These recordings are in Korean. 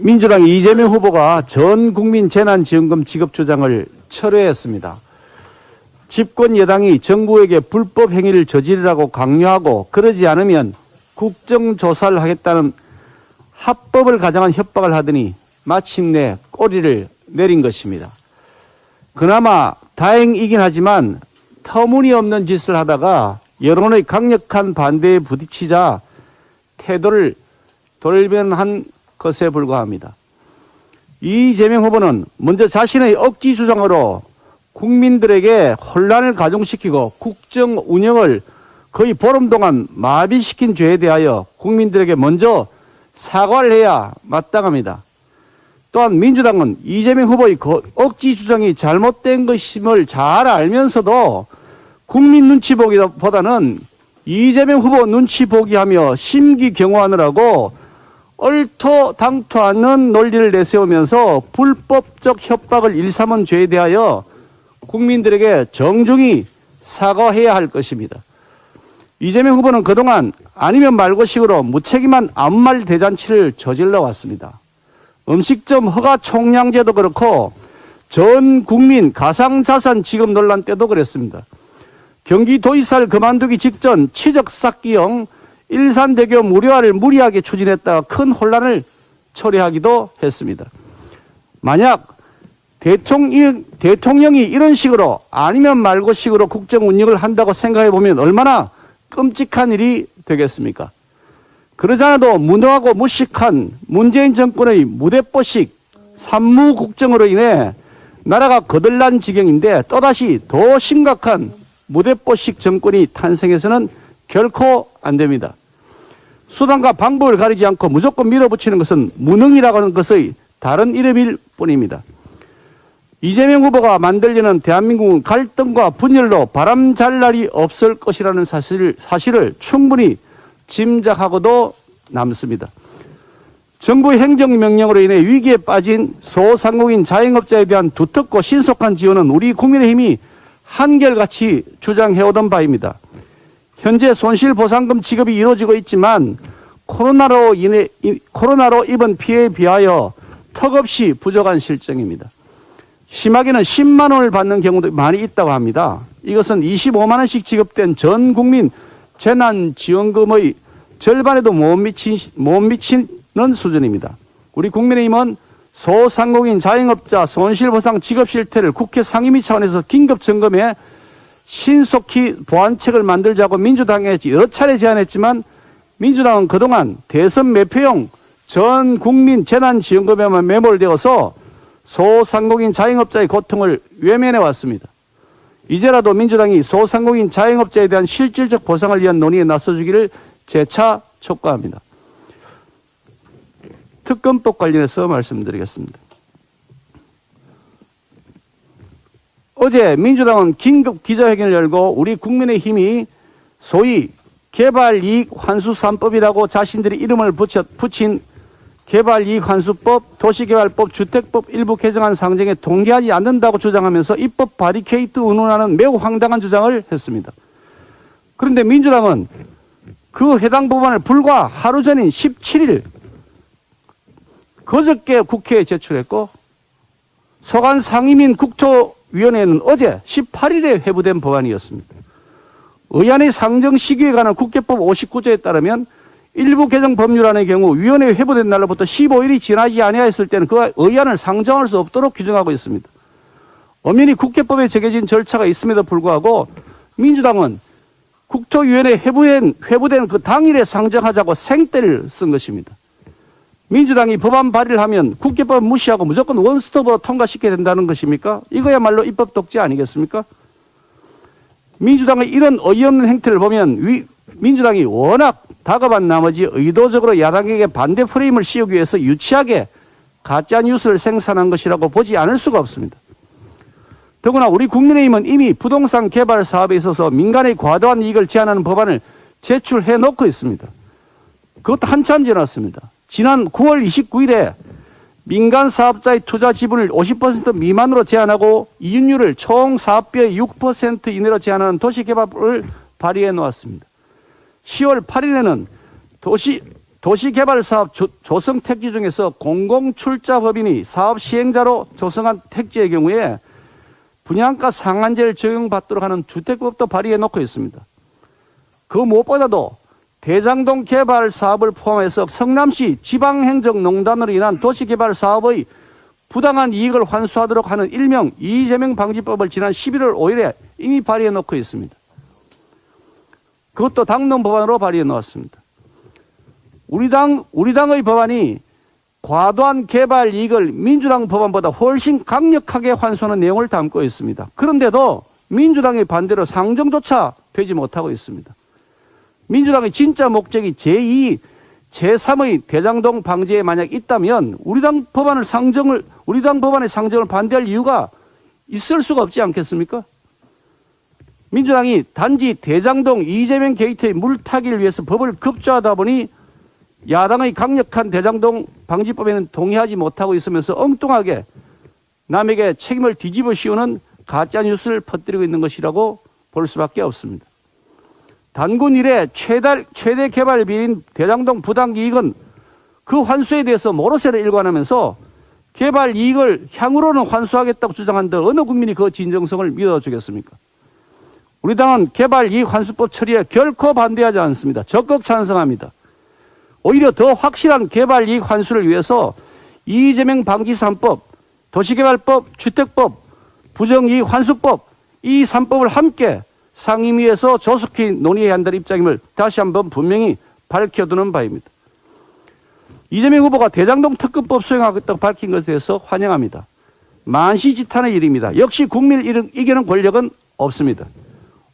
민주당 이재명 후보가 전 국민 재난지원금 지급 주장을 철회했습니다. 집권 여당이 정부에게 불법 행위를 저지르라고 강요하고 그러지 않으면 국정조사를 하겠다는 합법을 가장한 협박을 하더니 마침내 꼬리를 내린 것입니다. 그나마 다행이긴 하지만 터무니없는 짓을 하다가 여론의 강력한 반대에 부딪히자 태도를 돌변한 것에 불과합니다. 이재명 후보는 먼저 자신의 억지 주장으로 국민들에게 혼란을 가중시키고 국정 운영을 거의 보름 동안 마비시킨 죄에 대하여 국민들에게 먼저 사과를 해야 마땅합니다. 또한 민주당은 이재명 후보의 억지 주장이 잘못된 것임을 잘 알면서도 국민 눈치 보기보다는 이재명 후보 눈치 보기 하며 심기경호하느라고 얼토당토 않는 논리를 내세우면서 불법적 협박을 일삼은 죄에 대하여 국민들에게 정중히 사과해야 할 것입니다. 이재명 후보는 그동안 아니면 말고식으로 무책임한 아무 말 대잔치를 저질러 왔습니다. 음식점 허가 총량제도 그렇고 전 국민 가상자산 지급 논란 때도 그랬습니다. 경기도지사를 그만두기 직전 치적 쌓기형 일산대교 무료화를 무리하게 추진했다가 큰 혼란을 초래하기도 했습니다. 만약 대통령이 이런 식으로 아니면 말고 식으로 국정 운영을 한다고 생각해 보면 얼마나 끔찍한 일이 되겠습니까? 그러지 않아도 무능하고 무식한 문재인 정권의 무대뽀식 산무국정으로 인해 나라가 거들난 지경인데 또다시 더 심각한 무대뽀식 정권이 탄생해서는 결코 안 됩니다. 수단과 방법을 가리지 않고 무조건 밀어붙이는 것은 무능이라고 하는 것의 다른 이름일 뿐입니다. 이재명 후보가 만들려는 대한민국은 갈등과 분열로 바람잘 날이 없을 것이라는 사실을 충분히 짐작하고도 남습니다. 정부 행정명령으로 인해 위기에 빠진 소상공인 자영업자에 대한 두텁고 신속한 지원은 우리 국민의힘이 한결같이 주장해오던 바입니다. 현재 손실보상금 지급이 이루어지고 있지만 코로나로 입은 피해에 비하여 턱없이 부족한 실정입니다. 심하게는 10만 원을 받는 경우도 많이 있다고 합니다. 이것은 25만 원씩 지급된 전 국민 재난지원금의 절반에도 못 미치는 수준입니다. 우리 국민의힘은 소상공인 자영업자 손실보상 지급 실태를 국회 상임위 차원에서 긴급 점검해 신속히 보완책을 만들자고 민주당에 여러 차례 제안했지만 민주당은 그동안 대선 매표용 전 국민 재난지원금에만 매몰되어서 소상공인 자영업자의 고통을 외면해 왔습니다. 이제라도 민주당이 소상공인 자영업자에 대한 실질적 보상을 위한 논의에 나서주기를 재차 촉구합니다. 특검법 관련해서 말씀드리겠습니다. 어제 민주당은 긴급 기자회견을 열고 우리 국민의힘이 소위 개발이익 환수 3법이라고 자신들이 이름을 붙인 개발이익환수법, 도시개발법, 주택법 일부 개정안 상정에 동의하지 않는다고 주장하면서 입법 바리케이트 운운하는 매우 황당한 주장을 했습니다. 그런데 민주당은 그 해당 법안을 불과 하루 전인 17일 그저께 국회에 제출했고 소관 상임인 국토위원회는 어제 18일에 회부된 법안이었습니다. 의안의 상정 시기에 관한 국회법 59조에 따르면 일부 개정 법률안의 경우 위원회에 회부된 날로부터 15일이 지나지 아니하였을 때는 그 의안을 상정할 수 없도록 규정하고 있습니다. 엄연히 국회법에 정해진 절차가 있음에도 불구하고 민주당은 국토위원회에 회부된 그 당일에 상정하자고 생떼를 쓴 것입니다. 민주당이 법안 발의를 하면 국회법 무시하고 무조건 원스톱으로 통과시켜야 된다는 것입니까? 이거야말로 입법 독재 아니겠습니까? 민주당의 이런 어이없는 행태를 보면 민주당이 워낙 다급한 나머지 의도적으로 야당에게 반대 프레임을 씌우기 위해서 유치하게 가짜뉴스를 생산한 것이라고 보지 않을 수가 없습니다. 더구나 우리 국민의힘은 이미 부동산 개발 사업에 있어서 민간의 과도한 이익을 제한하는 법안을 제출해 놓고 있습니다. 그것도 한참 지났습니다. 지난 9월 29일에 민간 사업자의 투자 지분을 50% 미만으로 제한하고 이윤율을 총 사업비의 6% 이내로 제한하는 도시개발법을 발의해 놓았습니다. 10월 8일에는 도시개발사업 조성 택지 중에서 공공출자법인이 사업 시행자로 조성한 택지의 경우에 분양가 상한제를 적용받도록 하는 주택법도 발의해 놓고 있습니다. 그 무엇보다도 대장동 개발 사업을 포함해서 성남시 지방행정농단으로 인한 도시개발 사업의 부당한 이익을 환수하도록 하는 일명 이재명 방지법을 지난 11월 5일에 이미 발의해 놓고 있습니다. 그것도 당론 법안으로 발의해 놓았습니다. 우리 당의 법안이 과도한 개발 이익을 민주당 법안보다 훨씬 강력하게 환수하는 내용을 담고 있습니다. 그런데도 민주당의 반대로 상정조차 되지 못하고 있습니다. 민주당의 진짜 목적이 제2, 제3의 대장동 방지에 만약 있다면 우리 당 법안의 상정을 반대할 이유가 있을 수가 없지 않겠습니까? 민주당이 단지 대장동 이재명 게이트의 물타기를 위해서 법을 급조하다 보니 야당의 강력한 대장동 방지법에는 동의하지 못하고 있으면서 엉뚱하게 남에게 책임을 뒤집어 씌우는 가짜뉴스를 퍼뜨리고 있는 것이라고 볼 수밖에 없습니다. 단군 이래 최대 개발 비리인 대장동 부당이익은 그 환수에 대해서 모로세를 일관하면서 개발 이익을 향후로는 환수하겠다고 주장한다. 어느 국민이 그 진정성을 믿어주겠습니까? 우리 당은 개발 이익 환수법 처리에 결코 반대하지 않습니다. 적극 찬성합니다. 오히려 더 확실한 개발 이익 환수를 위해서 이재명 방지 3법, 도시개발법, 주택법, 부정이익 환수법 이 3법을 함께 상임위에서 조속히 논의해야 한다는 입장임을 다시 한번 분명히 밝혀두는 바입니다. 이재명 후보가 대장동 특검법 수행하겠다고 밝힌 것에 대해서 환영합니다. 만시지탄의 일입니다. 역시 국민을 이기는 권력은 없습니다.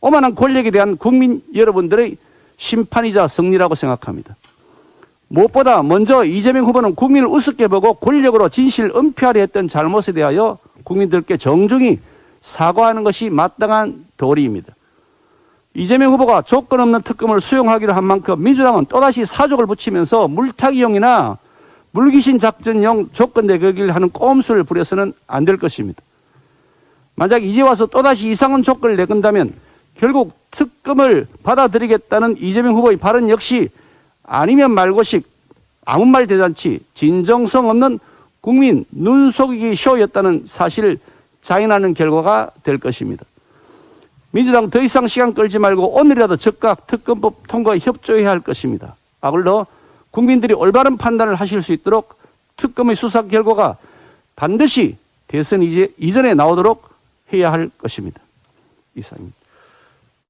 오만한 권력에 대한 국민 여러분들의 심판이자 승리라고 생각합니다. 무엇보다 먼저 이재명 후보는 국민을 우습게 보고 권력으로 진실을 은폐하려 했던 잘못에 대하여 국민들께 정중히 사과하는 것이 마땅한 도리입니다. 이재명 후보가 조건 없는 특검을 수용하기로 한 만큼 민주당은 또다시 사족을 붙이면서 물타기용이나 물귀신 작전용 조건 내걸기를 하는 꼼수를 부려서는 안 될 것입니다. 만약 이제 와서 또다시 이상한 조건을 내건다면 결국 특검을 받아들이겠다는 이재명 후보의 발언 역시 아니면 말고식 아무 말 대잔치 진정성 없는 국민 눈속이기 쇼였다는 사실을 자인하는 결과가 될 것입니다. 민주당 더 이상 시간 끌지 말고 오늘이라도 즉각 특검법 통과에 협조해야 할 것입니다. 아울러 국민들이 올바른 판단을 하실 수 있도록 특검의 수사 결과가 반드시 대선 이전에 나오도록 해야 할 것입니다. 이상입니다.